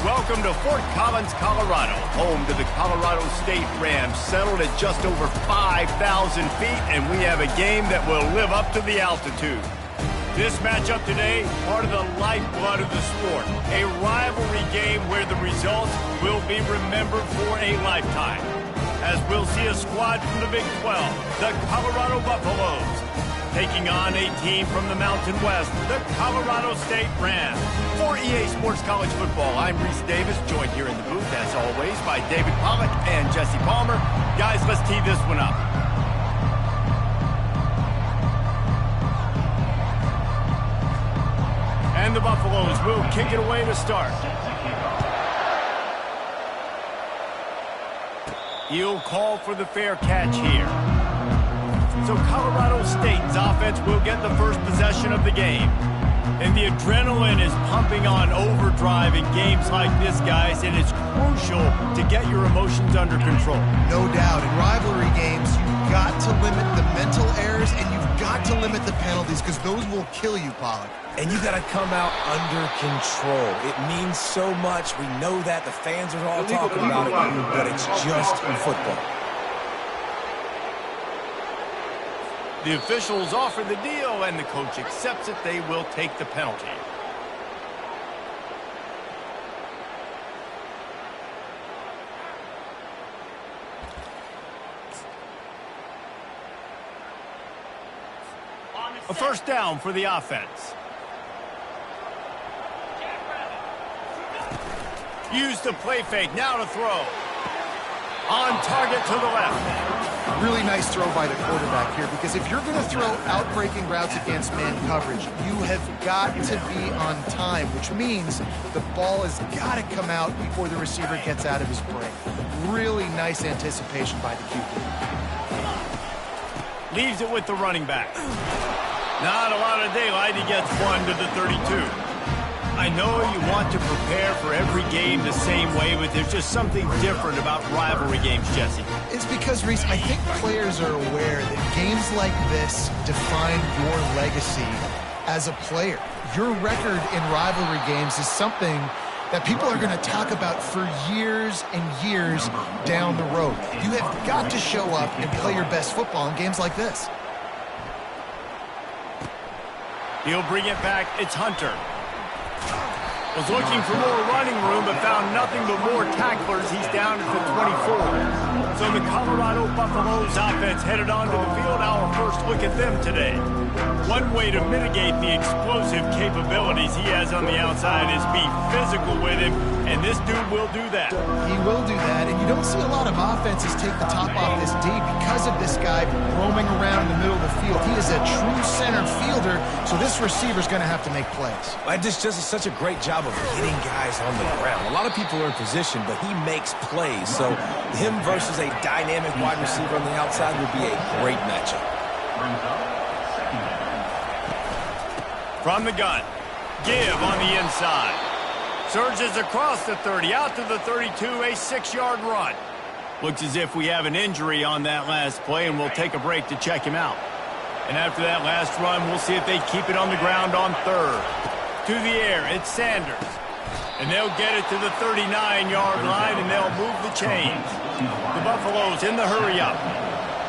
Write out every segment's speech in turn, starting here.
Welcome to Fort Collins, Colorado, home to the Colorado State Rams, settled at just over 5,000 feet, and we have a game that will live up to the altitude. This matchup today, part of the lifeblood of the sport, a rivalry game where the results will be remembered for a lifetime. As we'll see a squad from the Big 12, the Colorado Buffaloes, taking on a team from the Mountain West, the Colorado State Rams. For EA Sports College Football, I'm Reese Davis, joined here in the booth, as always, by David Pollack and Jesse Palmer. Guys, let's tee this one up. And the Buffaloes will kick it away to start. He'll call for the fair catch here. So Colorado State's offense will get the first possession of the game. And the adrenaline is pumping on overdrive in games like this, guys, and it's crucial to get your emotions under control. No doubt. In rivalry games, you've got to limit the mental errors and you've got to limit the penalties because those will kill you, Pollack. And you got to come out under control. It means so much. We know that. The fans are all talking about it, but it's just football. The officials offer the deal, and the coach accepts it. They will take the penalty. A first down for the offense. Use the play fake, now to throw. On target to the left. Really nice throw by the quarterback here, because if you're going to throw out-breaking routes against man coverage, you have got to be on time, which means the ball has got to come out before the receiver gets out of his break. Really nice anticipation by the QB. Leaves it with the running back. Not a lot of daylight. He gets one to the 32. I know you want to prepare for every game the same way, but there's just something different about rivalry games, Jesse. It's because, Reese, I think players are aware that games like this define your legacy as a player. Your record in rivalry games is something that people are going to talk about for years and years down the road. You have got to show up and play your best football in games like this. He'll bring it back. It's Hunter. Was looking for more running room, but found nothing but more tacklers. He's down at the 24. So the Colorado Buffaloes offense headed onto the field. Our first look at them today. One way to mitigate the explosive capabilities he has on the outside is be physical with him, and this dude will do that. He will do that, and you don't see a lot of offenses take the top off this D because of this guy roaming around in the middle of the field. He is a true center fielder, so this receiver's going to have to make plays. This just is such a great job of hitting guys on the ground. A lot of people are in position, but he makes plays. So him versus a dynamic wide receiver on the outside would be a great matchup. From the gun, give on the inside. Surges across the 30, out to the 32, a 6-yard run. Looks as if we have an injury on that last play, and we'll take a break to check him out. And after that last run, we'll see if they keep it on the ground on third. To the air, it's Sanders. And they'll get it to the 39-yard line, and they'll move the chains. The Buffaloes in the hurry-up.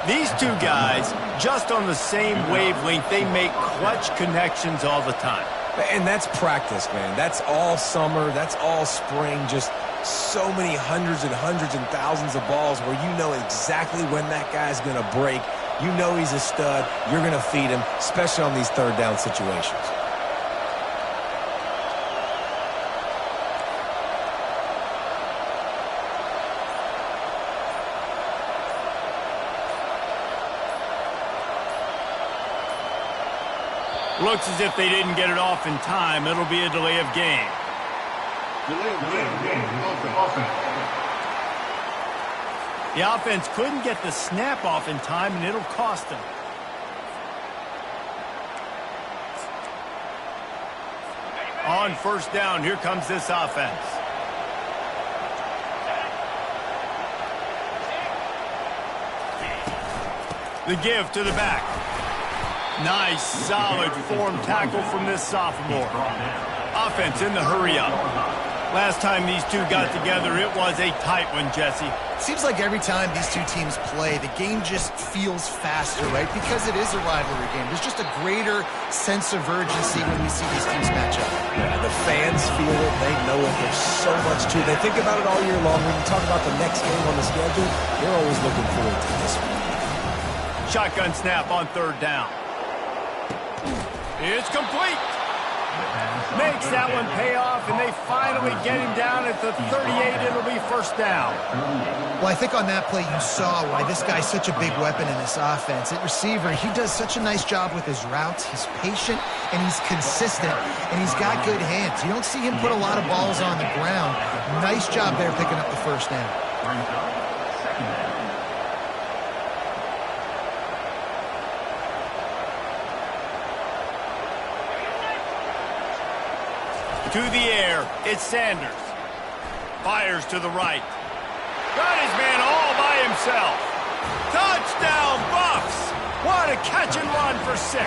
These two guys, just on the same wavelength, they make clutch connections all the time. And that's practice, man. That's all summer. That's all spring. Just so many hundreds and thousands of balls where you know exactly when that guy's going to break. You know he's a stud. You're going to feed him, especially on these third down situations. Looks as if they didn't get it off in time. It'll be a delay of game. The offense couldn't get the snap off in time, and it'll cost them. On first down, here comes this offense. The give to the back. Nice, solid form tackle from this sophomore. Offense in the hurry-up. Last time these two got together, it was a tight one, Jesse. Seems like every time these two teams play, the game just feels faster, right? Because it is a rivalry game. There's just a greater sense of urgency when we see these teams match up. Yeah, the fans feel it. They know it. There's so much to it. They think about it all year long. When you talk about the next game on the schedule, they're always looking forward to this one. Shotgun snap on third down. It's complete. Makes that one pay off, and they finally get him down at the 38. It'll be first down. Well, I think on that play you saw why this guy's such a big weapon in this offense. At receiver, he does such a nice job with his routes. He's patient, and he's consistent, and he's got good hands. You don't see him put a lot of balls on the ground. Nice job there picking up the first down. To the air, it's Sanders. Fires to the right. Got his man all by himself. Touchdown, Buffs! What a catch and run for 6.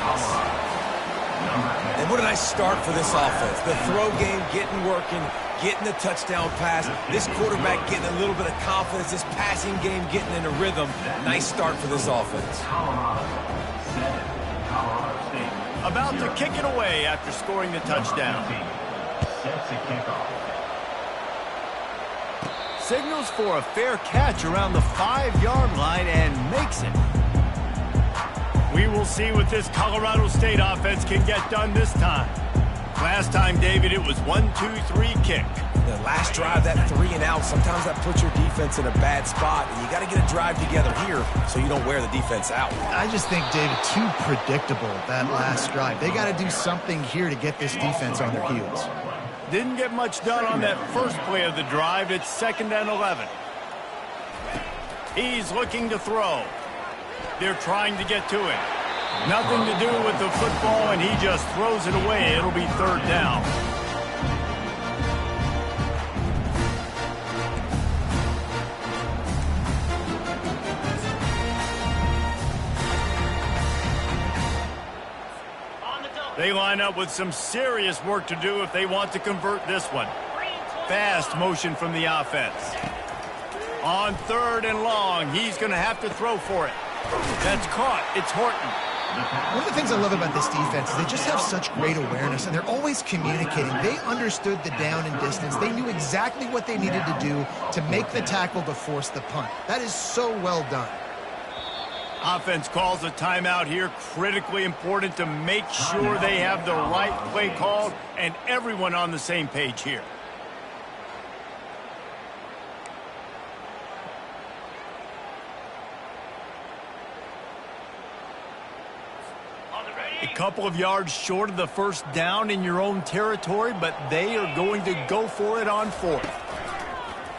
And what a nice start for this offense. The throw game getting working, getting the touchdown pass. This quarterback getting a little bit of confidence. This passing game getting in a rhythm. Nice start for this offense. About to kick it away after scoring the touchdown. Signals for a fair catch around the 5-yard line and makes it. We will see what this Colorado State offense can get done this time. Last time, David, it was 1-2-3 kick. The last drive, that 3 and out, sometimes that puts your defense in a bad spot, and you got to get a drive together here so you don't wear the defense out. I just think, David, too predictable, that last drive. They got to do something here to get this defense on their heels. Didn't get much done on that first play of the drive. It's 2nd and 11. He's looking to throw. They're trying to get to him. Nothing to do with the football, and he just throws it away. It'll be 3rd down. They line up with some serious work to do if they want to convert this one. Fast motion from the offense. On 3rd and long, he's going to have to throw for it. That's caught. It's Horton. One of the things I love about this defense is they just have such great awareness, and they're always communicating. They understood the down and distance. They knew exactly what they needed to do to make the tackle to force the punt. That is so well done. Offense calls a timeout here. Critically important to make sure they have the right play called and everyone on the same page here. A couple of yards short of the first down in your own territory, but they are going to go for it on 4th.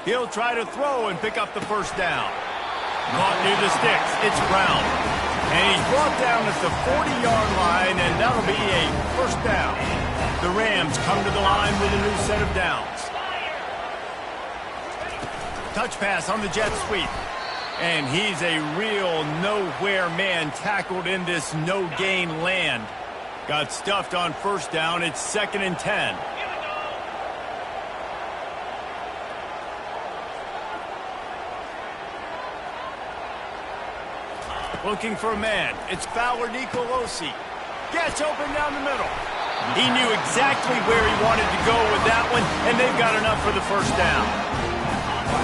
He'll try to throw and pick up the first down. Caught near the sticks. It's Brown. And he's brought down at the 40-yard line, and that'll be a first down. The Rams come to the line with a new set of downs. Touch pass on the jet sweep. And he's a real nowhere man tackled in this no-gain land. Got stuffed on first down. It's 2nd and 10. Looking for a man. It's Fowler Nicolosi. Gets open down the middle. He knew exactly where he wanted to go with that one, and they've got enough for the first down.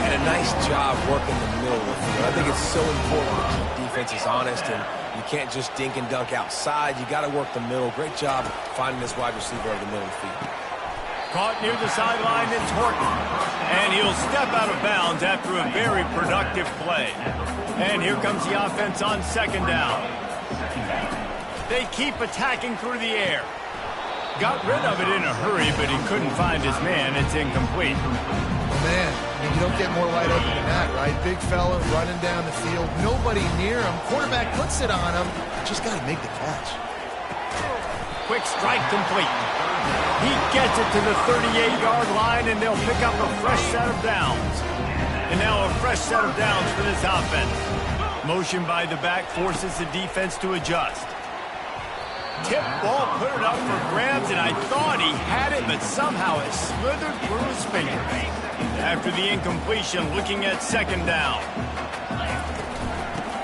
And a nice job working the middle of the field. I think it's so important to keep defenses honest, and you can't just dink and dunk outside. You got to work the middle. Great job finding this wide receiver over the middle of the field. Caught near the sideline, it's Horton. And he'll step out of bounds after a very productive play. And here comes the offense on 2nd down. They keep attacking through the air. Got rid of it in a hurry, but he couldn't find his man. It's incomplete. Man, I mean, you don't get more wide open than that, right? Big fella running down the field. Nobody near him. Quarterback puts it on him. Just got to make the catch. Quick strike complete. He gets it to the 38-yard line, and they'll pick up a fresh set of downs. And now a fresh set of downs for this offense. Motion by the back forces the defense to adjust. tip ball, put it up for grabs, and I thought he had it, but somehow it slithered through his fingers. After the incompletion, looking at second down.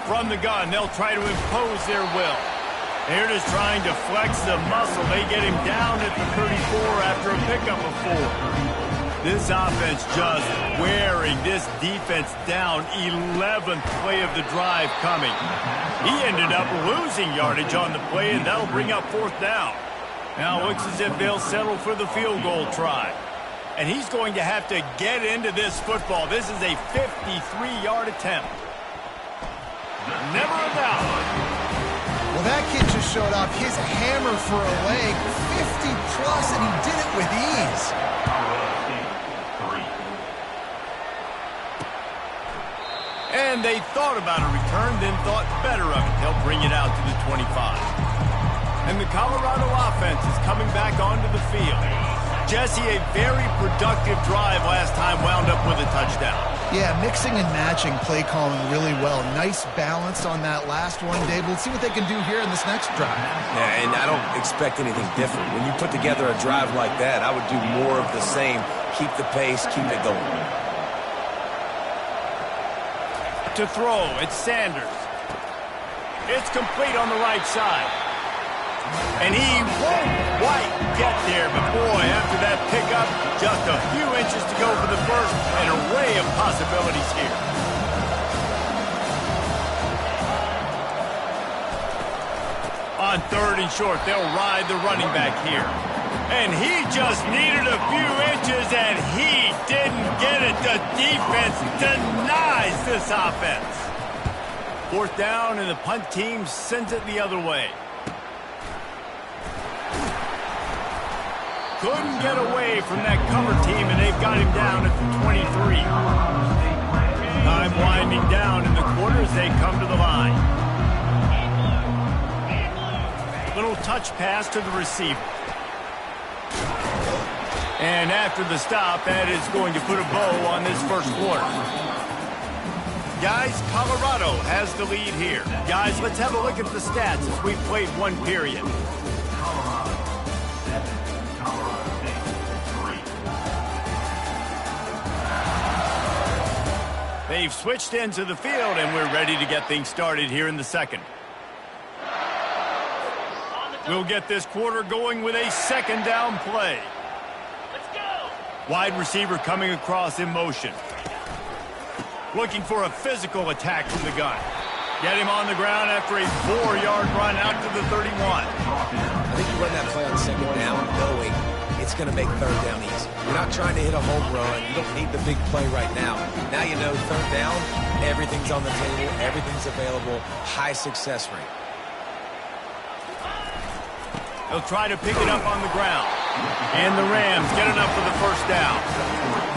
From the gun, they'll try to impose their will. They're just trying to flex the muscle. They get him down at the 34 after a pickup of 4. This offense just wearing this defense down. 11th play of the drive coming. He ended up losing yardage on the play, and that'll bring up 4th down. Now it looks as if they'll settle for the field goal try. And he's going to have to get into this football. This is a 53-yard attempt. Never a doubt. Well, that kid just showed off his hammer for a leg, 50-plus, and he did it with ease. And they thought about a return, then thought better of it. They'll bring it out to the 25. And the Colorado offense is coming back onto the field. Jesse, a very productive drive last time, wound up with a touchdown. Yeah, mixing and matching play calling really well. Nice balance on that last one, Dave. We'll see what they can do here in this next drive. Yeah, and I don't expect anything different. When you put together a drive like that, I would do more of the same. Keep the pace, keep it going. To throw, it's Sanders. It's complete on the right side. And he won't quite get there, but boy, after that pickup, just a few inches to go for the first, an array of possibilities here. On 3rd and short, they'll ride the running back here. And he just needed a few inches, and he didn't get it. The defense denies this offense. 4th down, and the punt team sends it the other way. Couldn't get away from that cover team, and they've got him down at the 23. Time winding down in the quarter as they come to the line. Little touch pass to the receiver. And after the stop, that is going to put a bow on this first quarter. Guys, Colorado has the lead here. Guys, let's have a look at the stats as we've played one period. They've switched into the field, and we're ready to get things started here in the second. We'll get this quarter going with a second down play. Let's go. Wide receiver coming across in motion. Looking for a physical attack from the gun. Get him on the ground after a 4-yard run out to the 31. I think you run that play on second down knowing it's going to make 3rd down easy. You're not trying to hit a home run. You don't need the big play right now. Now you know 3rd down, everything's on the table, everything's available, high success rate. They'll try to pick it up on the ground. And the Rams get enough for the first down.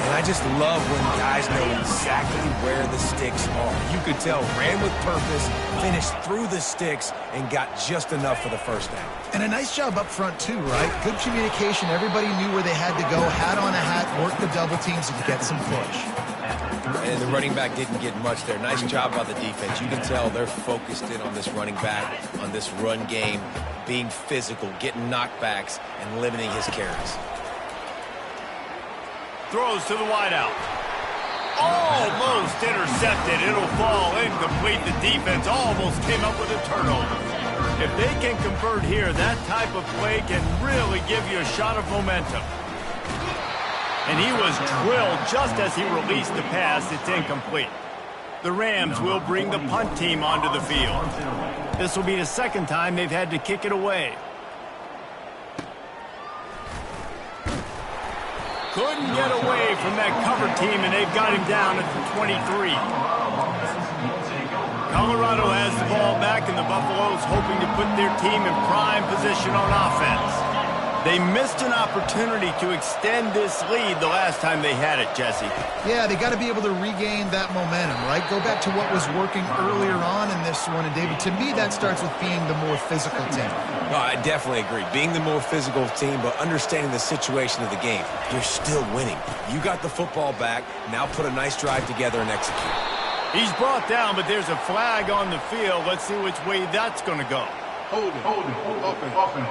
And I just love when guys know exactly where the sticks are. You could tell, ran with purpose, finished through the sticks, and got just enough for the first down. And a nice job up front, too, right? Good communication. Everybody knew where they had to go, hat on a hat, work the double teams, and get some push. And the running back didn't get much there. Nice job by the defense. You can tell they're focused in on this running back, on this run game, being physical, getting knockbacks, and limiting his carries. Throws to the wideout. Almost intercepted. It'll fall incomplete. The defense almost came up with a turnover. If they can convert here, that type of play can really give you a shot of momentum. And he was drilled just as he released the pass. It's incomplete. The Rams will bring the punt team onto the field. This will be the second time they've had to kick it away. Couldn't get away from that cover team, and they've got him down at the 23. Colorado has the ball back, and the Buffaloes hoping to put their team in prime position on offense. They missed an opportunity to extend this lead the last time they had it, Jesse. Yeah, they got to be able to regain that momentum, right? Go back to what was working earlier on in this one. And, David, to me, that starts with being the more physical team. Oh, I definitely agree. Being the more physical team, but understanding the situation of the game. You're still winning. You got the football back. Now put a nice drive together and execute. He's brought down, but there's a flag on the field. Let's see which way that's going to go. Open.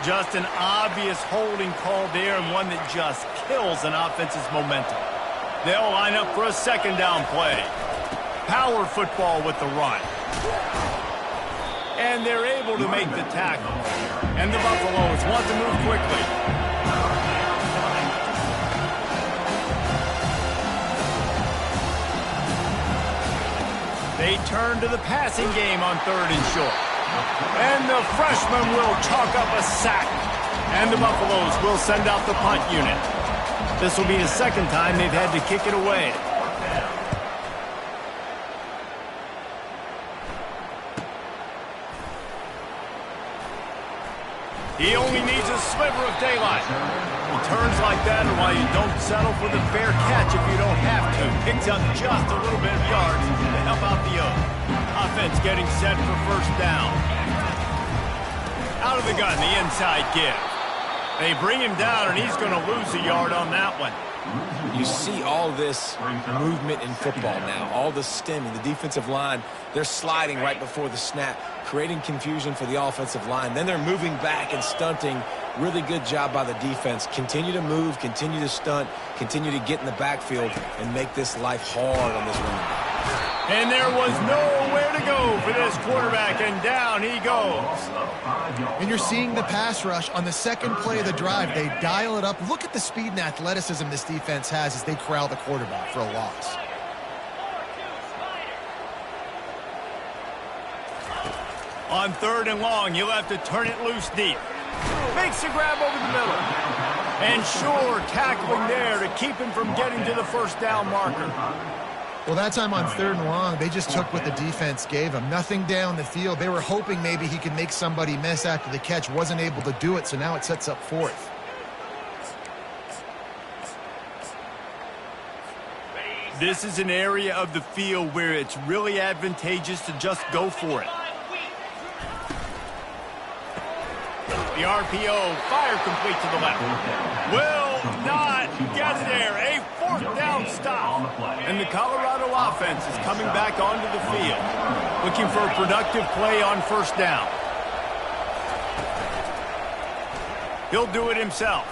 Just an obvious holding call there, and one that just kills an offense's momentum. They'll line up for a second down play. Power football with the run. And they're able to make the tackle. And the Buffaloes want to move quickly. They turn to the passing game on 3rd and short. And the freshman will chalk up a sack. And the Buffaloes will send out the punt unit. This will be the second time they've had to kick it away. He only needs a sliver of daylight. Returns like that are why you don't settle for the fair catch if you don't have to. Picks up just a little bit of yards to help out the other. Offense getting set for first down. Out of the gun, the inside give. They bring him down, and he's going to lose a yard on that one. You see all this movement in football now, all the stemming, the defensive line, they're sliding right before the snap, creating confusion for the offensive line. Then they're moving back and stunting. Really good job by the defense. Continue to move, continue to stunt, continue to get in the backfield and make this life hard on this running back. And there was nowhere to go for this quarterback, and down he goes. And you're seeing the pass rush on the second play of the drive. They dial it up. Look at the speed and athleticism this defense has as they corral the quarterback for a loss. On 3rd and long, you'll have to turn it loose deep. Makes a grab over the middle. And sure, tackling there to keep him from getting to the first down marker. Well, that time on 3rd and long, they just took what the defense gave him. Nothing down the field. They were hoping maybe he could make somebody miss after the catch. Wasn't able to do it, so now it sets up 4th. This is an area of the field where it's really advantageous to just go for it. The RPO, fire complete to the left. Will not get there. A 4th down stop. And the Colorado offense is coming back onto the field, looking for a productive play on first down. He'll do it himself.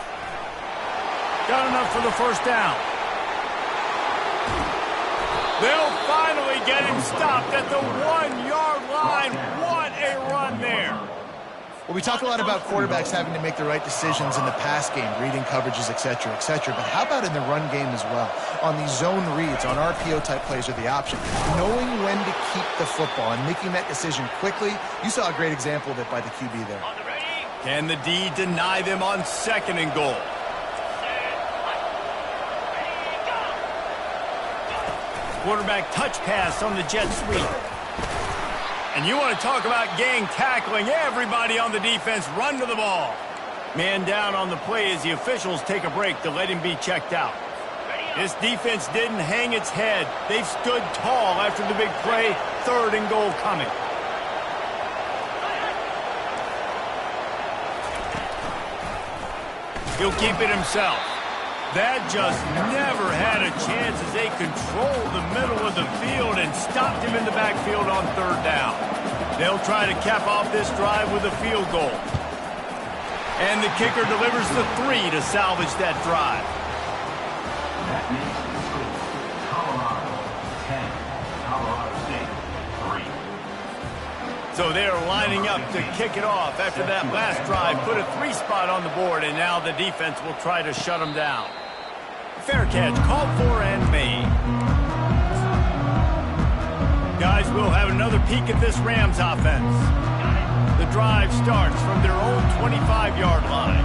Got enough for the first down. They'll finally get him stopped at the 1-yard line. What a run there. Well, we talk a lot about quarterbacks having to make the right decisions in the pass game, reading coverages, et cetera, but how about in the run game as well? On these zone reads, on RPO-type plays are the option. Knowing when to keep the football and making that decision quickly, you saw a great example of it by the QB there. Can the D deny them on 2nd and goal? Quarterback touch pass on the jet sweep. And you want to talk about gang tackling. Everybody on the defense run to the ball. Man down on the play as the officials take a break to let him be checked out. This defense didn't hang its head. They've stood tall after the big play. 3rd and goal coming. He'll keep it himself. That just never had a chance as they controlled the middle of the field and stopped him in the backfield on 3rd down. They'll try to cap off this drive with a field goal. And the kicker delivers the 3 to salvage that drive. That makes the score Colorado 10, Colorado State 3. So they're lining up to kick it off after that last drive. Put a 3 spot on the board, and now the defense will try to shut them down. Fair catch called for and made. Guys, we'll have another peek at this Rams offense. The drive starts from their own 25-yard line.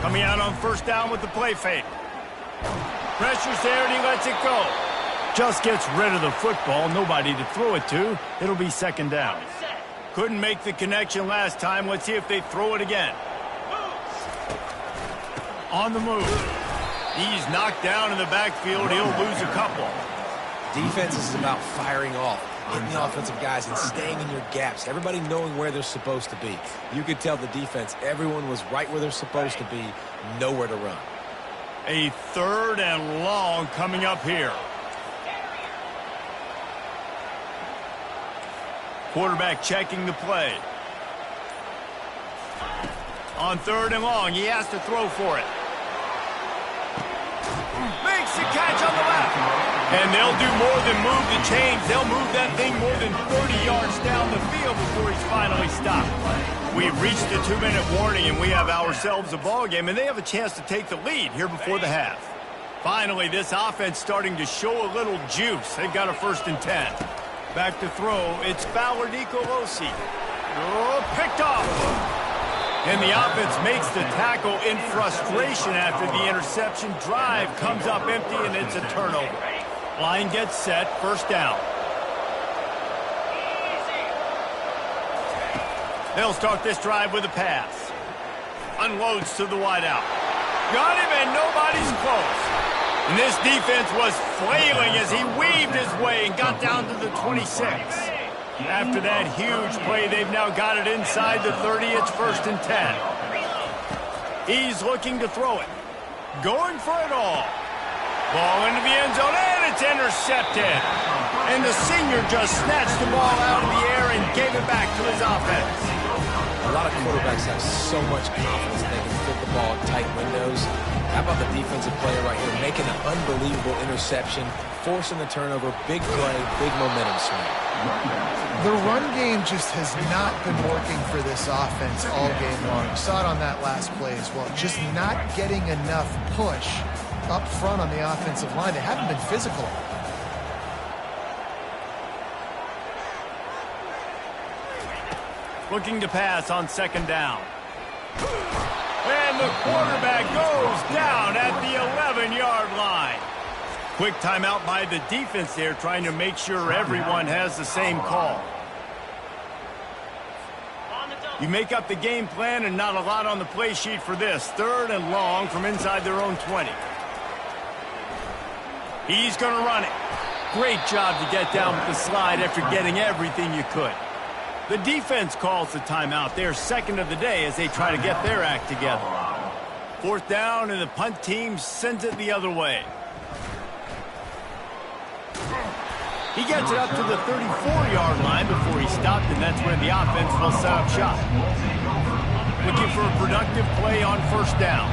Coming out on first down with the play fake. Pressure's there and he lets it go. Just gets rid of the football. Nobody to throw it to. It'll be 2nd down. Couldn't make the connection last time. Let's see if they throw it again. On the move. He's knocked down in the backfield. He'll lose a couple. Defense is about firing off, hitting the offensive guys and staying in your gaps. Everybody knowing where they're supposed to be. You could tell the defense, everyone was right where they're supposed to be, nowhere to run. A 3rd and long coming up here. Quarterback checking the play. On 3rd and long, he has to throw for it. Makes the catch on the left. And they'll do more than move the chains. They'll move that thing more than 30 yards down the field before he's finally stopped. We've reached the 2-minute warning, and we have ourselves a ball game, and they have a chance to take the lead here before the half. Finally, this offense starting to show a little juice. They've got a 1st and 10. Back to throw. It's Fowler Nicolosi. Oh, picked off. And the offense makes the tackle in frustration after the interception. Drive comes up empty, and it's a turnover. Line gets set, 1st down. They'll start this drive with a pass. Unloads to the wideout. Got him, and nobody's close. And this defense was flailing as he weaved his way and got down to the 26. After that huge play, they've now got it inside the 30. It's 1st and 10. He's looking to throw it. Going for it all. Ball into the end zone, and it's intercepted. And the senior just snatched the ball out of the air and gave it back to his offense. A lot of quarterbacks have so much confidence they can fit the ball in tight windows. How about the defensive player right here making an unbelievable interception, forcing the turnover, big play, big momentum swing. The run game just has not been working for this offense all game long. You saw it on that last play as well. Just not getting enough push up front on the offensive line. They haven't been physical. Looking to pass on 2nd down. And the quarterback goes down at the 11-yard line. Quick timeout by the defense there, trying to make sure everyone has the same call. You make up the game plan and not a lot on the play sheet for this. 3rd and long from inside their own 20. He's going to run it. Great job to get down with the slide after getting everything you could. The defense calls the timeout. They're 2nd of the day as they try to get their act together. 4th down, and the punt team sends it the other way. He gets it up to the 34-yard line before he stopped, and that's where the offense will set up shop. Looking for a productive play on 1st down.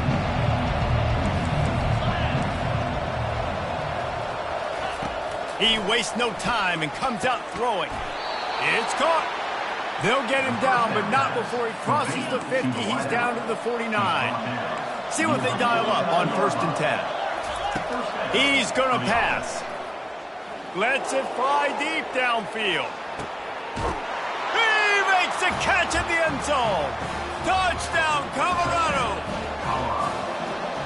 He wastes no time and comes out throwing. It's caught. They'll get him down, but not before he crosses the 50. He's down to the 49. See what they dial up on 1st and 10. He's going to pass. Lets it fly deep downfield. He makes the catch at the end zone. Touchdown, Colorado.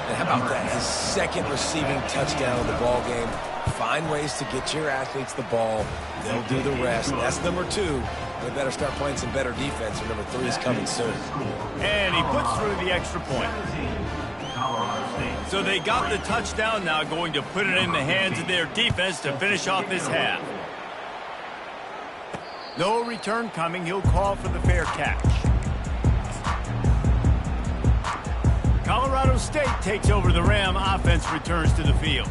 And how about that? His 2nd receiving touchdown of the ball game. Find ways to get your athletes the ball. They'll do the rest. That's number 2. They better start playing some better defense, or number 3 is coming soon. And he puts through the extra point. So they got the touchdown, now going to put it in the hands of their defense to finish off this half. No return coming. He'll call for the fair catch. Colorado State takes over the Ram. Offense returns to the field.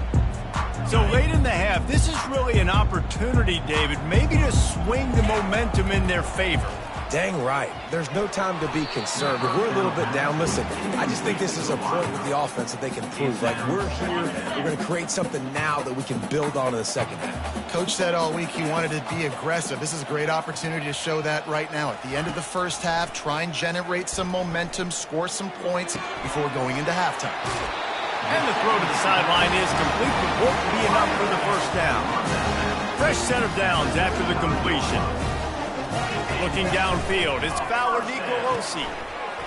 So late in the half, this is really an opportunity, David, maybe to swing the momentum in their favor. Dang right. There's no time to be concerned. If we're a little bit down, listen, I just think this is a point with the offense that they can prove. Like, we're here, we're going to create something now that we can build on in the 2nd half. Coach said all week he wanted to be aggressive. This is a great opportunity to show that right now. At the end of the 1st half, try and generate some momentum, score some points before going into halftime. And the throw to the sideline is complete, but won't be enough for the 1st down. Fresh set of downs after the completion. Looking downfield, it's Fowler Nicolosi.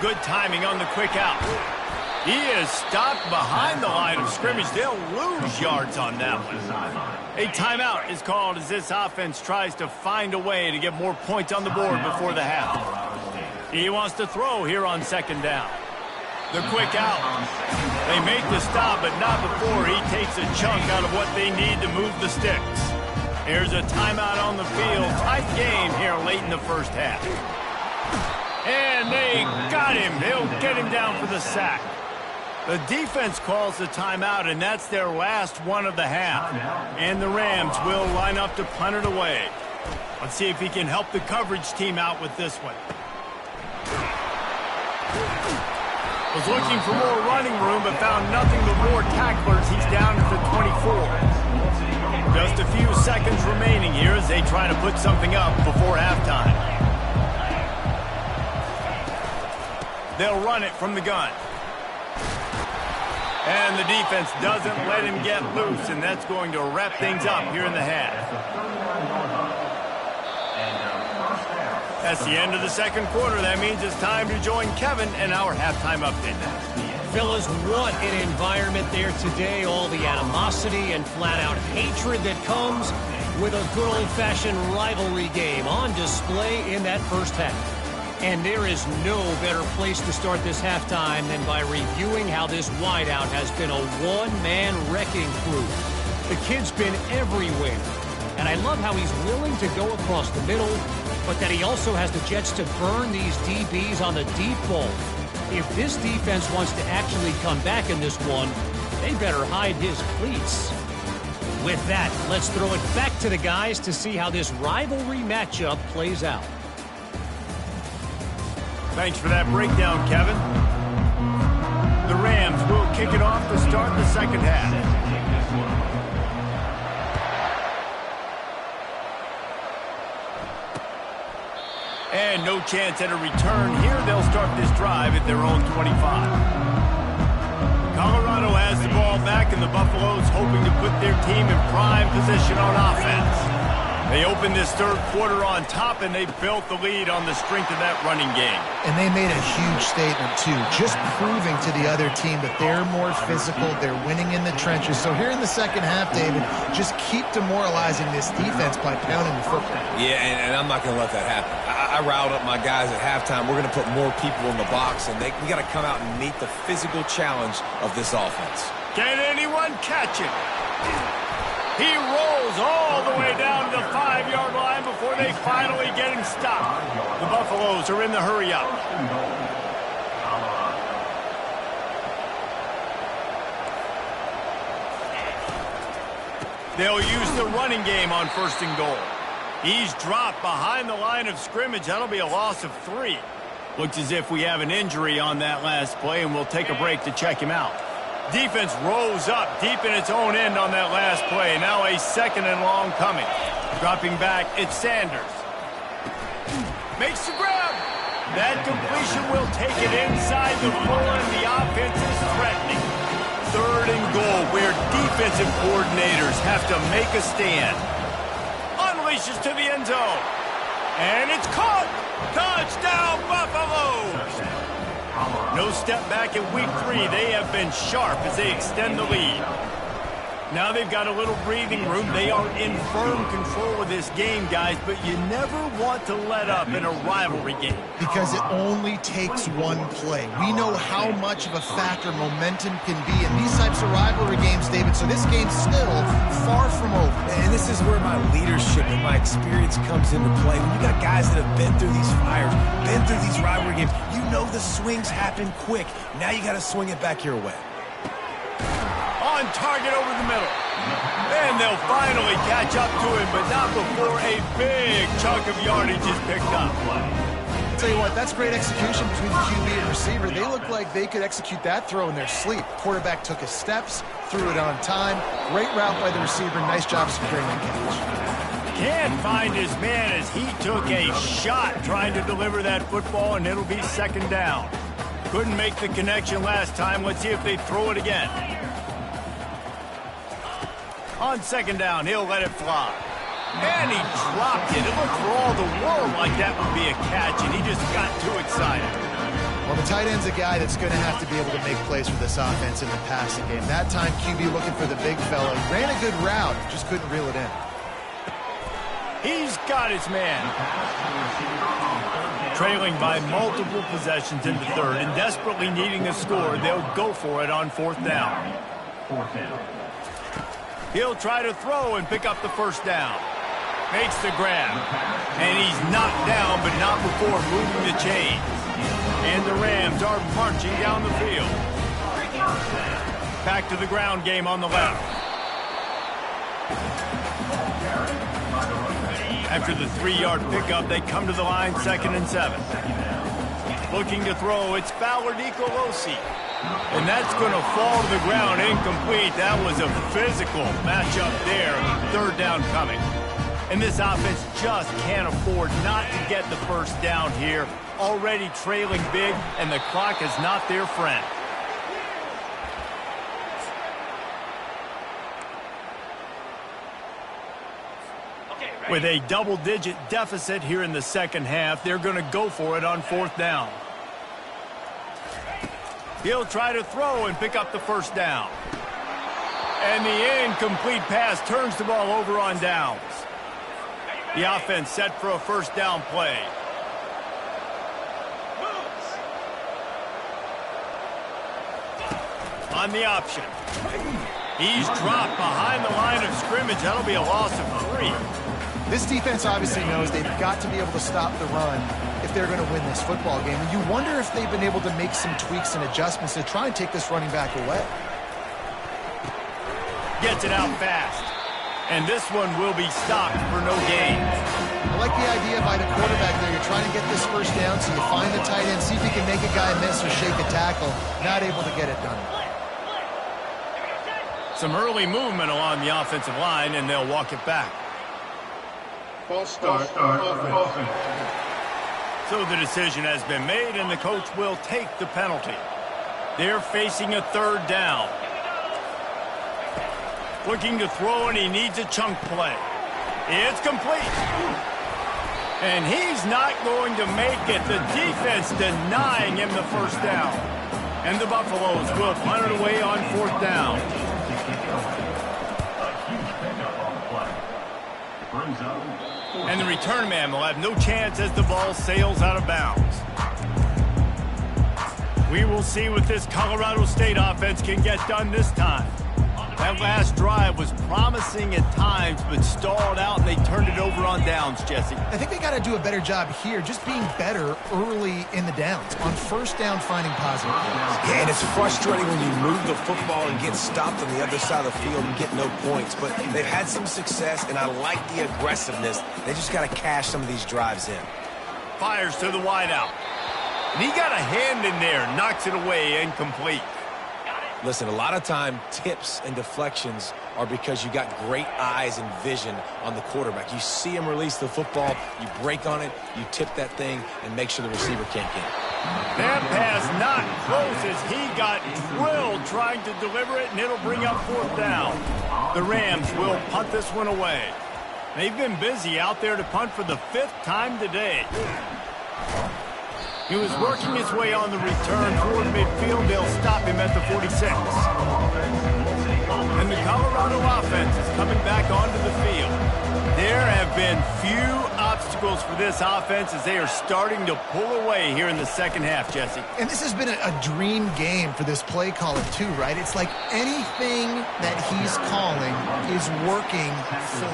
Good timing on the quick out. He is stopped behind the line of scrimmage. They'll lose yards on that one. A timeout is called as this offense tries to find a way to get more points on the board before the half. He wants to throw here on 2nd down. The quick out. They make the stop, but not before he takes a chunk out of what they need to move the sticks. Here's a timeout on the field. Tight game here late in the 1st half. And they got him. They'll get him down for the sack. The defense calls the timeout, and that's their last one of the half. And the Rams will line up to punt it away. Let's see if he can help the coverage team out with this one. Was looking for more running room, but found nothing but more tacklers. He's down to the 24. Just a few seconds remaining here as they try to put something up before halftime. They'll run it from the gun. And the defense doesn't let him get loose, and that's going to wrap things up here in the half. That's the end of the second quarter. That means it's time to join Kevin and our halftime update now. Fellas, what an environment there today. All the animosity and flat-out hatred that comes with a good old-fashioned rivalry game on display in that first half. And there is no better place to start this halftime than by reviewing how this wideout has been a one-man wrecking crew. The kid's been everywhere. And I love how he's willing to go across the middle, but that he also has the jets to burn these DBs on the deep ball. If this defense wants to actually come back in this one, they better hide his cleats. With that, let's throw it back to the guys to see how this rivalry matchup plays out. Thanks for that breakdown, Kevin. The Rams will kick it off to start the second half. And no chance at a return here. They'll start this drive at their own 25. Colorado has the ball back, and the Buffaloes hoping to put their team in prime position on offense. They opened this third quarter on top, and they built the lead on the strength of that running game. And they made a huge statement, too, just proving to the other team that they're more physical, they're winning in the trenches. So here in the second half, David, just keep demoralizing this defense by pounding the football. Yeah, and I'm not going to let that happen. I riled up my guys at halftime. We're going to put more people in the box, and we got to come out and meet the physical challenge of this offense. Can anyone catch it? He rolls all the way down to the 5-yard line before they finally get him stopped. The Buffaloes are in the hurry-up. They'll use the running game on first and goal. He's dropped behind the line of scrimmage. That'll be a loss of 3. Looks as if we have an injury on that last play, and we'll take a break to check him out. Defense rose up deep in its own end on that last play. Now a second and long coming. Dropping back, it's Sanders. Makes the grab. That completion will take it inside the 4, and the offense is threatening. Third and goal, where defensive coordinators have to make a stand. Unleashes to the end zone. And it's caught. Touchdown, Buffaloes. No step back in week 3. They have been sharp as they extend the lead. Now they've got a little breathing room. They are in firm control of this game, guys, but you never want to let up in a rivalry game. Because it only takes one play. We know how much of a factor momentum can be in these types of rivalry games, David, so this game's still far from over. And this is where my leadership and my experience comes into play. When you got guys that have been through these fires, been through these rivalry games, you know the swings happen quick. Now you got to swing it back your way. On target over the middle. And they'll finally catch up to him, but not before a big chunk of yardage is picked up. I'll tell you what, that's great execution between the QB and receiver. They look like they could execute that throw in their sleep. Quarterback took his steps, threw it on time. Great route by the receiver. Nice job securing that catch. Can't find his man as he took a shot trying to deliver that football, and it'll be second down. Couldn't make the connection last time. Let's see if they throw it again. On second down, he'll let it fly. And he dropped it. It looked for all the world like that would be a catch, and he just got too excited. Well, the tight end's a guy that's going to have to be able to make plays for this offense in the passing game. That time, QB looking for the big fella. He ran a good route, just couldn't reel it in. He's got his man. Trailing by multiple possessions in the third and desperately needing a score, they'll go for it on fourth down. He'll try to throw and pick up the first down. Makes the grab. And he's knocked down, but not before moving the chains. And the Rams are marching down the field. Back to the ground game on the left. After the 3-yard pickup, they come to the line 2nd and 7. Looking to throw, it's Fowler Nicolosi. And that's going to fall to the ground incomplete. That was a physical matchup there. 3rd down coming. And this offense just can't afford not to get the first down here. Already trailing big, and the clock is not their friend. With a double-digit deficit here in the second half, they're going to go for it on 4th down. He'll try to throw and pick up the first down. And the incomplete pass turns the ball over on downs. The offense set for a first down play. On the option. He's dropped behind the line of scrimmage. That'll be a loss of 3. This defense obviously knows they've got to be able to stop the run if they're going to win this football game. And you wonder if they've been able to make some tweaks and adjustments to try and take this running back away. Gets it out fast. And this one will be stopped for no gain. I like the idea by the quarterback there. You're trying to get this first down, so you find the tight end, see if you can make a guy miss or shake a tackle. Not able to get it done. Some early movement along the offensive line, and they'll walk it back. False start offense. So the decision has been made, and the coach will take the penalty. They're facing a 3rd down. Looking to throw, and he needs a chunk play. It's complete. And he's not going to make it. The defense denying him the first down. And the Buffaloes will punt it away on 4th down. And the return man will have no chance as the ball sails out of bounds. We will see what this Colorado State offense can get done this time. That last drive was promising at times, but stalled out, and they turned it over on downs, Jesse. I think they got to do a better job here, just being better early in the downs. On first down, finding positive plays. Yeah, and it's frustrating when you move the football and get stopped on the other side of the field and get no points. But they've had some success, and I like the aggressiveness. They just got to cash some of these drives in. Fires to the wideout. And he got a hand in there, knocks it away, incomplete. Listen, a lot of time, tips and deflections are because you got great eyes and vision on the quarterback. You see him release the football, you break on it, you tip that thing, and make sure the receiver can't get it. That pass not close as he got drilled trying to deliver it, and it'll bring up 4th down. The Rams will punt this one away. They've been busy out there to punt for the 5th time today. He was working his way on the return toward midfield. They'll stop him at the 46. And the Colorado offense is coming back onto the field. There have been few obstacles for this offense as they are starting to pull away here in the second half, Jesse. And this has been a dream game for this play caller too, right? It's like anything that he's calling is working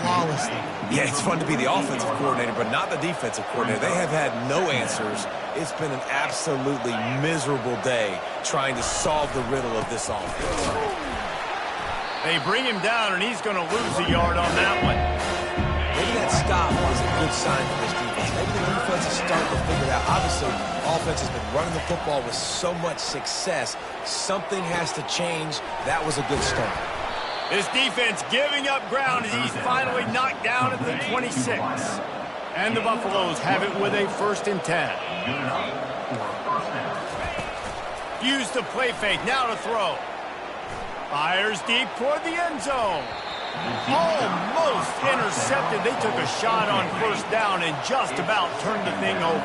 flawlessly. Yeah, it's fun to be the offensive coordinator, but not the defensive coordinator. They have had no answers. It's been an absolutely miserable day trying to solve the riddle of this offense. They bring him down, and he's going to lose a yard on that one. Maybe that stop is a good sign for this defense. Maybe the defense is starting to figure it out. Obviously, offense has been running the football with so much success. Something has to change. That was a good start. This defense giving up ground as he's finally knocked down at the 26. And the Buffaloes have it with a 1st and 10. Use the play fake, now to throw. Fires deep toward the end zone. Almost intercepted. They took a shot on 1st down and just about turned the thing over.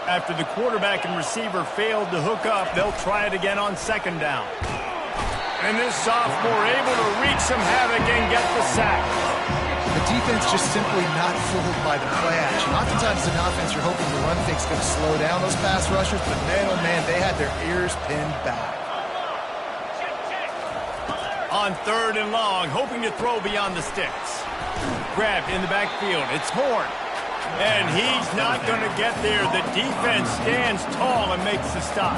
After the quarterback and receiver failed to hook up, they'll try it again on 2nd down. And this sophomore able to wreak some havoc and get the sack. The defense just simply not fooled by the play action. Oftentimes as an offense, you're hoping the run fake's going to slow down those pass rushers, but man, oh man, they had their ears pinned back. On 3rd and long, hoping to throw beyond the sticks. Grabbed in the backfield. It's Horn. And he's not going to get there. The defense stands tall and makes the stop.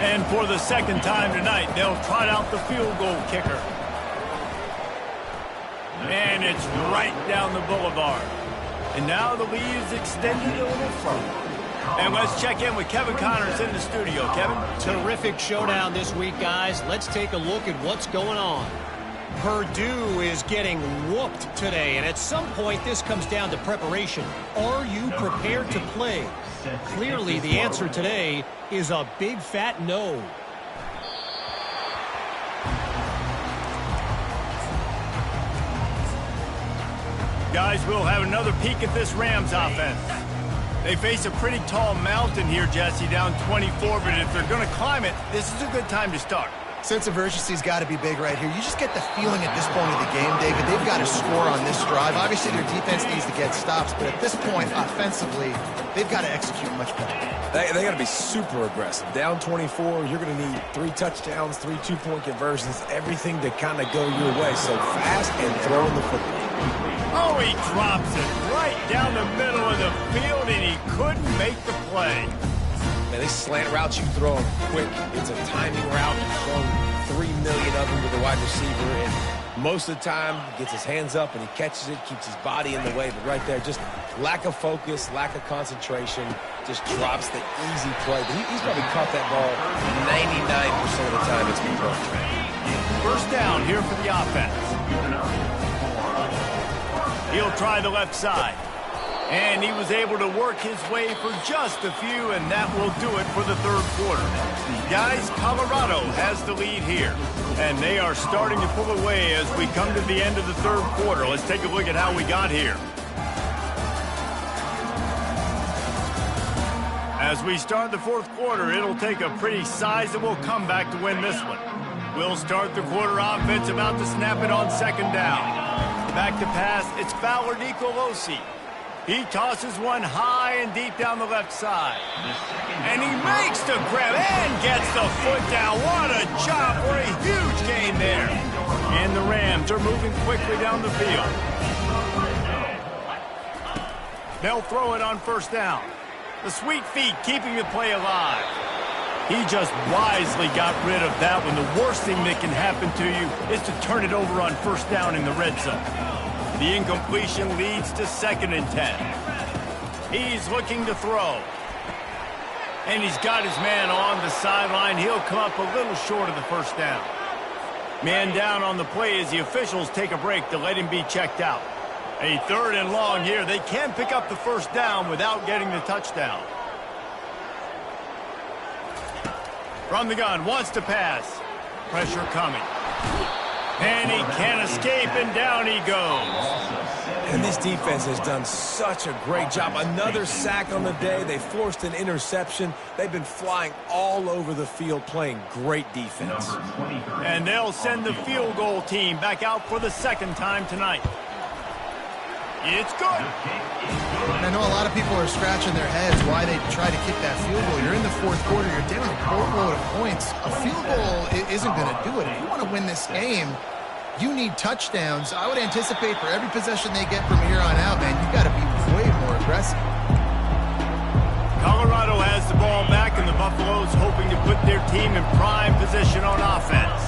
And for the 2nd time tonight, they'll trot out the field goal kicker. And it's right down the boulevard. And now the lead is extended a little further. And let's check in with Kevin Connors in the studio. Kevin? Terrific showdown this week, guys. Let's take a look at what's going on. Purdue is getting whooped today, and at some point this comes down to preparation. Are you prepared to play? Clearly the answer today is a big fat no. Guys, we'll have another peek at this Rams offense. They face a pretty tall mountain here, Jesse, down 24, but if they're going to climb it, this is a good time to start. Sense of urgency's got to be big right here. You just get the feeling at this point of the game, David, they've got to score on this drive. Obviously, their defense needs to get stops, but at this point, offensively, they've got to execute much better. They got to be super aggressive. Down 24, you're going to need 3 touchdowns, 3 two-point conversions, everything to kind of go your way. So fast and throwing the football. Oh, he drops it right down the middle of the field, and he couldn't make the play. Man, these slant routes you throw them quick. It's a timing route. You've thrown 3 million of them to the wide receiver, and most of the time gets his hands up and he catches it, keeps his body in the way. But right there, just lack of focus, lack of concentration, just drops the easy play. But he's probably caught that ball 99% of the time it's been thrown. First down here for the offense. He'll try the left side. And he was able to work his way for just a few, and that will do it for the third quarter. Guys, Colorado has the lead here, and they are starting to pull away as we come to the end of the third quarter. Let's take a look at how we got here. As we start the fourth quarter, it'll take a pretty sizable comeback to win this one. We'll start the quarter offense about to snap it on second down. Back to pass, it's Fowler Nicolosi. He tosses one high and deep down the left side. And he makes the grab and gets the foot down. What a job for a huge gain there. And the Rams are moving quickly down the field. They'll throw it on first down. The sweet feet keeping the play alive. He just wisely got rid of that one. The worst thing that can happen to you is to turn it over on first down in the red zone. The incompletion leads to 2nd and 10. He's looking to throw. And he's got his man on the sideline. He'll come up a little short of the first down. Man down on the play as the officials take a break to let him be checked out. A 3rd and long here. They can pick up the first down without getting the touchdown. From the gun, wants to pass. Pressure coming. And he can't escape, and down he goes. And this defense has done such a great job. Another sack on the day. They forced an interception. They've been flying all over the field, playing great defense. And they'll send the field goal team back out for the 2nd time tonight. It's good. I know a lot of people are scratching their heads why they try to kick that field goal. You're in the fourth quarter. You're down a boatload of points. A field goal isn't going to do it. If you want to win this game, you need touchdowns. I would anticipate for every possession they get from here on out, man, you got to be way more aggressive. Colorado has the ball back, and the Buffaloes hoping to put their team in prime position on offense.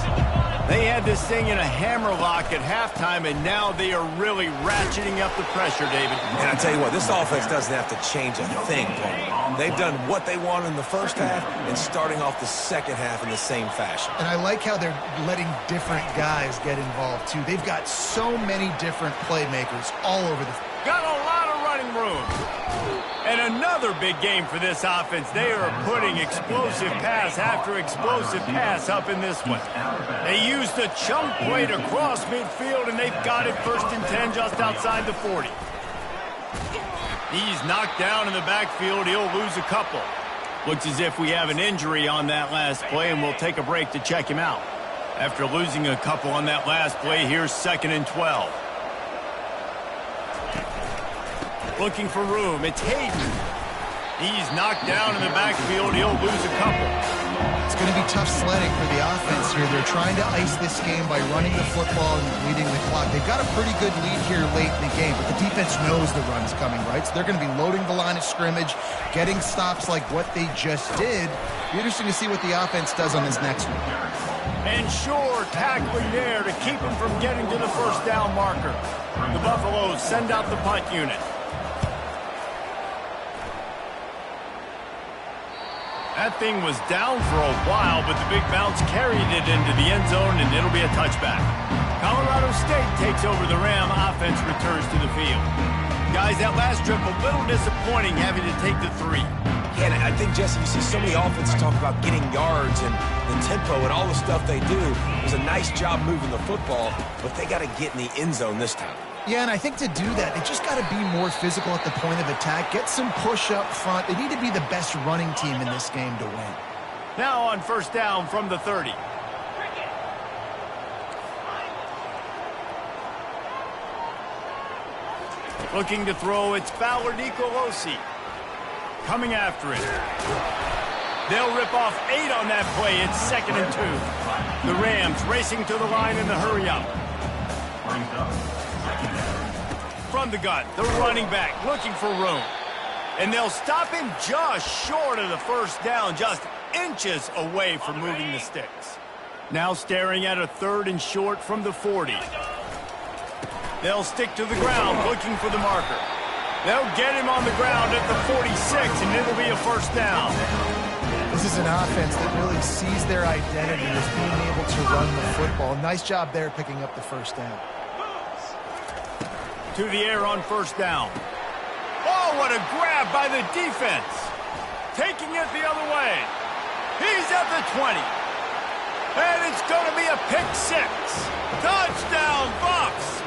They had this thing in a hammerlock at halftime, and now they are really ratcheting up the pressure, David. And I tell you what, this offense doesn't have to change a thing, Paul. They've done what they wanted in the first half and starting off the second half in the same fashion. And I like how they're letting different guys get involved, too. They've got so many different playmakers all over the field. Got a lot of running room. And another big game for this offense. They are putting explosive pass after explosive pass up in this one. They used the chunk play to cross midfield, and they've got it 1st and 10 just outside the 40. He's knocked down in the backfield. He'll lose a couple. Looks as if we have an injury on that last play, and we'll take a break to check him out. After losing a couple on that last play, here's 2nd and 12. Looking for room. It's Hayden. He's knocked down in the backfield. He'll lose a couple. It's going to be tough sledding for the offense here. They're trying to ice this game by running the football and leading the clock. They've got a pretty good lead here late in the game, but the defense knows the run's coming, right? So they're going to be loading the line of scrimmage, getting stops like what they just did. Be interesting to see what the offense does on this next one. And sure, tackling there to keep him from getting to the first down marker. The Buffaloes send out the punt unit. That thing was down for a while, but the big bounce carried it into the end zone, and it'll be a touchback. Colorado State takes over the Ram. Offense returns to the field. Guys, that last trip a little disappointing having to take the 3. Yeah, and I think, Jesse, you see so many offenses talk about getting yards and the tempo and all the stuff they do. It was a nice job moving the football, but they got to get in the end zone this time. Yeah, and I think to do that, they just got to be more physical at the point of attack, get some push up front. They need to be the best running team in this game to win. Now on first down from the 30. Looking to throw, it's Fowler Nicolosi. Coming after it. They'll rip off 8 on that play. It's 2nd and 2. The Rams racing to the line in the hurry-up. From the gun, the running back looking for room. And they'll stop him just short of the first down, just inches away from moving the sticks. Now staring at a 3rd and short from the 40. They'll stick to the ground looking for the marker. They'll get him on the ground at the 46, and it'll be a first down. This is an offense that really sees their identity as being able to run the football. Nice job there picking up the first down. To the air on first down. Oh, what a grab by the defense. Taking it the other way. He's at the 20. And it's going to be a pick 6. Touchdown, Bucs.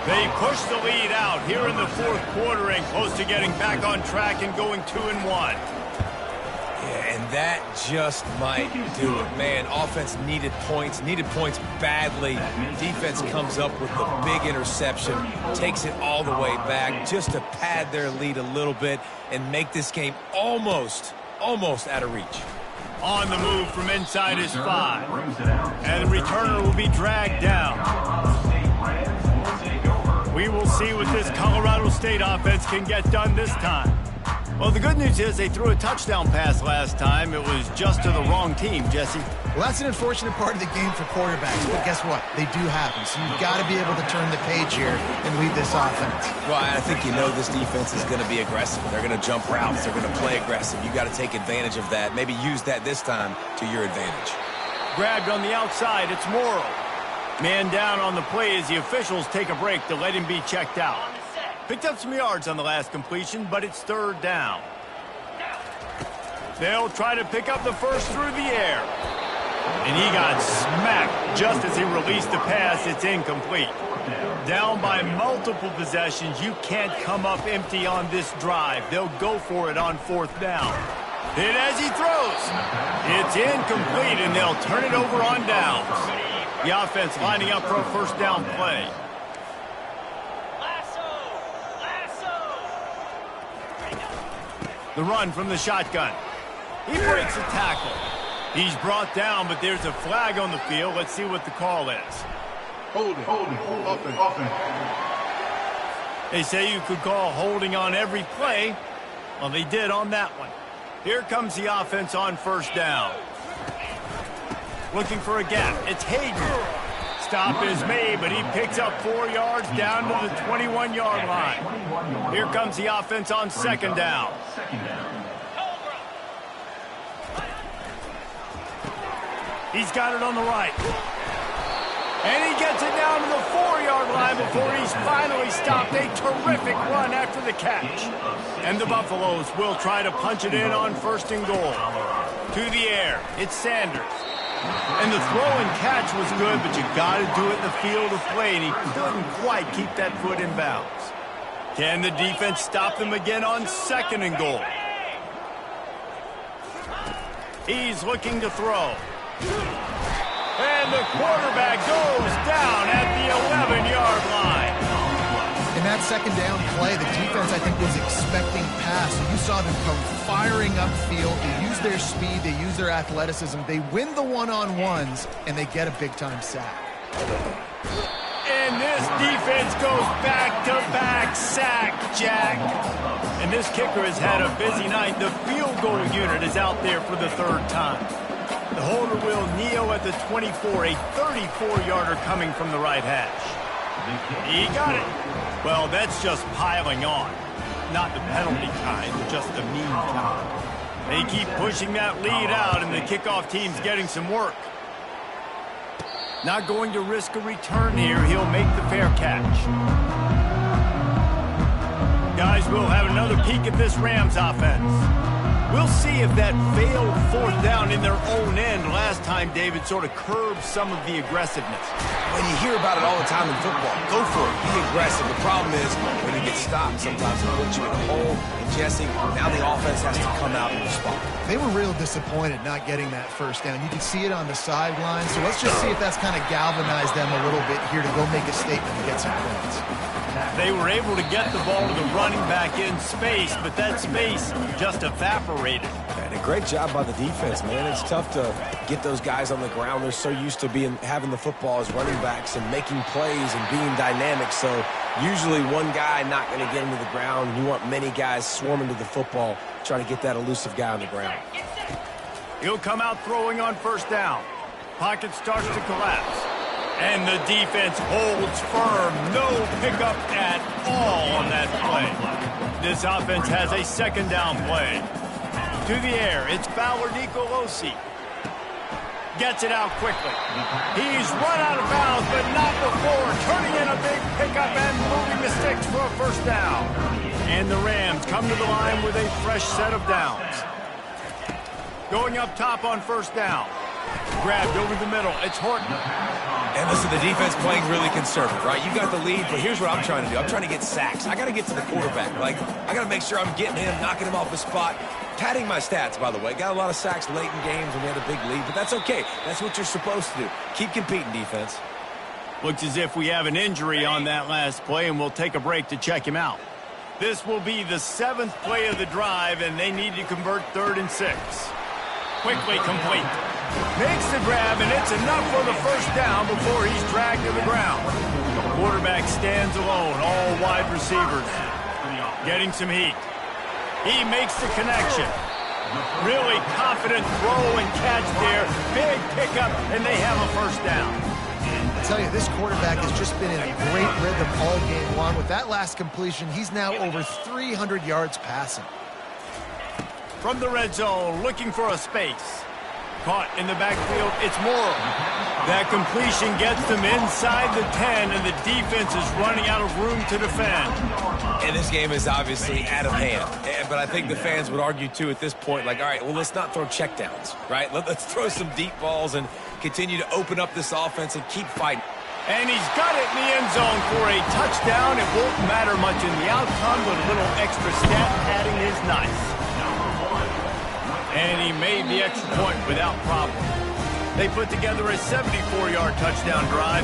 They push the lead out here in the 4th quarter and close to getting back on track and going 2-1. Yeah, and that just might do it. Man, offense needed points badly. Defense comes up with the big interception, takes it all the way back just to pad their lead a little bit and make this game almost out of reach. On the move from inside his 5. And the returner will be dragged down. We will see what this Colorado State offense can get done this time. Well, the good news is they threw a touchdown pass last time. It was just to the wrong team, Jesse. Well, that's an unfortunate part of the game for quarterbacks, but guess what? They do happen. So you've got to be able to turn the page here and lead this offense. Well, I think you know this defense is going to be aggressive. They're going to jump routes. They're going to play aggressive. You got to take advantage of that. Maybe use that this time to your advantage. Grabbed on the outside. It's Morrow. Man down on the play as the officials take a break to let him be checked out. Picked up some yards on the last completion, but it's 3rd down. They'll try to pick up the first through the air. And he got smacked just as he released the pass. It's incomplete. Down by multiple possessions. You can't come up empty on this drive. They'll go for it on 4th down. Hit as he throws. It's incomplete, and they'll turn it over on downs. The offense lining up for a first down play. The run from the shotgun. He breaks a tackle. He's brought down, but there's a flag on the field. Let's see what the call is. Holding, offense. They say you could call holding on every play. Well, they did on that one. Here comes the offense on first down. Looking for a gap. It's Hayden. Stop is made, but he picks up 4 yards down to the 21-yard line. Here comes the offense on 2nd down. He's got it on the right. And he gets it down to the 4-yard line before he's finally stopped. A terrific run after the catch. And the Buffaloes will try to punch it in on 1st and goal. To the air. It's Sanders. And the throw and catch was good, but you got to do it in the field of play, and he couldn't quite keep that foot in bounds. Can the defense stop them again on 2nd and goal? He's looking to throw. And the quarterback goes down at the 11-yard line. In that 2nd down play, the defense, I think, was expecting pass. So you saw them come firing upfield. They use their speed. They use their athleticism. They win the one-on-ones, and they get a big-time sack. And this defense goes back-to-back sack, Jack. And this kicker has had a busy night. The field goal unit is out there for the 3rd time. The holder will kneel at the 24, a 34-yarder coming from the right hash. He got it. Well, that's just piling on. Not the penalty kind, just the mean kind. They keep pushing that lead out, and the kickoff team's getting some work. Not going to risk a return here. He'll make the fair catch. Guys, we'll have another peek at this Rams offense. We'll see if that failed fourth down in their own end last time, David, sort of curbed some of the aggressiveness. When you hear about it all the time in football, go for it. Be aggressive. The problem is when you get stopped, sometimes it puts you in a hole. And Jesse, now the offense has to come out and respond. They were real disappointed not getting that first down. You can see it on the sideline. So let's just see if that's kind of galvanized them a little bit here to go make a statement and get some points. They were able to get the ball to the running back in space, but that space just evaporated. And a great job by the defense, man. It's tough to get those guys on the ground. They're so used to having the football as running backs and making plays and being dynamic. So usually one guy not going to get him to the ground. You want many guys swarming to the football, trying to get that elusive guy on the ground. He'll come out throwing on first down. Pocket starts to collapse. And the defense holds firm. No pickup at all on that play. This offense has a second down play. To the air, it's Fowler Nicolosi. Gets it out quickly. He's run out of bounds, but not before turning in a big pickup and moving the sticks for a first down. And the Rams come to the line with a fresh set of downs. Going up top on first down. Grabbed over the middle. It's Horton. And listen, the defense playing really conservative, right? You got the lead, but here's what I'm trying to do. I'm trying to get sacks. I got to get to the quarterback. Like, I got to make sure I'm getting him, knocking him off the spot. Padding my stats, by the way. Got a lot of sacks late in games when we had a big lead, but that's okay. That's what you're supposed to do. Keep competing, defense. Looks as if we have an injury on that last play, and we'll take a break to check him out. This will be the 7th play of the drive, and they need to convert 3rd and 6. Quickly complete. Makes the grab, and it's enough for the first down before he's dragged to the ground. The quarterback stands alone, all wide receivers. Getting some heat. He makes the connection. Really confident throw and catch there. Big pickup, and they have a first down. I tell you, this quarterback has just been in a great rhythm all game long. With that last completion, he's now over 300 yards passing. From the red zone, looking for a space. Caught in the backfield, it's Morrow. That completion gets them inside the 10, and the defense is running out of room to defend. And this game is obviously out of hand. But I think the fans would argue, too, at this point, like, all right, well, let's not throw checkdowns, right? Let's throw some deep balls and continue to open up this offense and keep fighting. And he's got it in the end zone for a touchdown. It won't matter much in the outcome, but a little extra stat padding is nice. And he made the extra point without problem. They put together a 74-yard touchdown drive.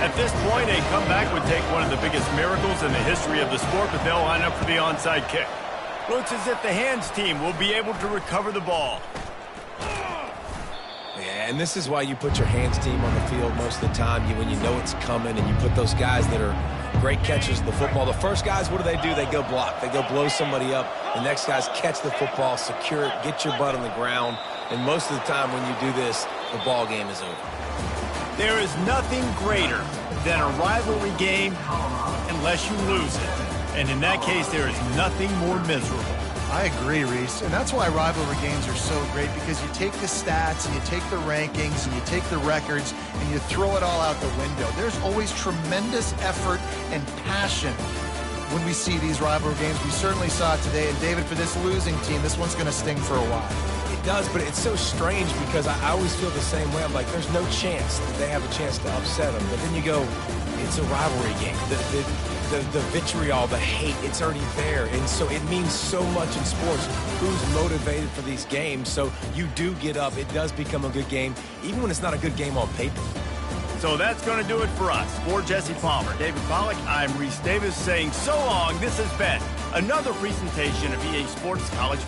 At this point, a comeback would take one of the biggest miracles in the history of the sport, but they'll line up for the onside kick. Looks as if the hands team will be able to recover the ball. Yeah, and this is why you put your hands team on the field most of the time. When you know it's coming, and you put those guys that are great catchers of the football. The first guys, what do? They go block. They go blow somebody up. The next guys catch the football, secure it, get your butt on the ground. And most of the time when you do this, the ball game is over. There is nothing greater than a rivalry game unless you lose it. And in that case, there is nothing more miserable. I agree, Reese. And that's why rivalry games are so great, because you take the stats and you take the rankings and you take the records and you throw it all out the window. There's always tremendous effort and passion when we see these rivalry games. We certainly saw it today. And, David, for this losing team, this one's going to sting for a while. It does, but it's so strange because I always feel the same way. I'm like, there's no chance that they have a chance to upset them. But then you go, it's a rivalry game. The vitriol, the hate, it's already there. And so it means so much in sports. Who's motivated for these games? So you do get up. It does become a good game, even when it's not a good game on paper. So that's going to do it for us. For Jesse Palmer, David Pollack, I'm Reese Davis saying so long. This has been another presentation of EA Sports College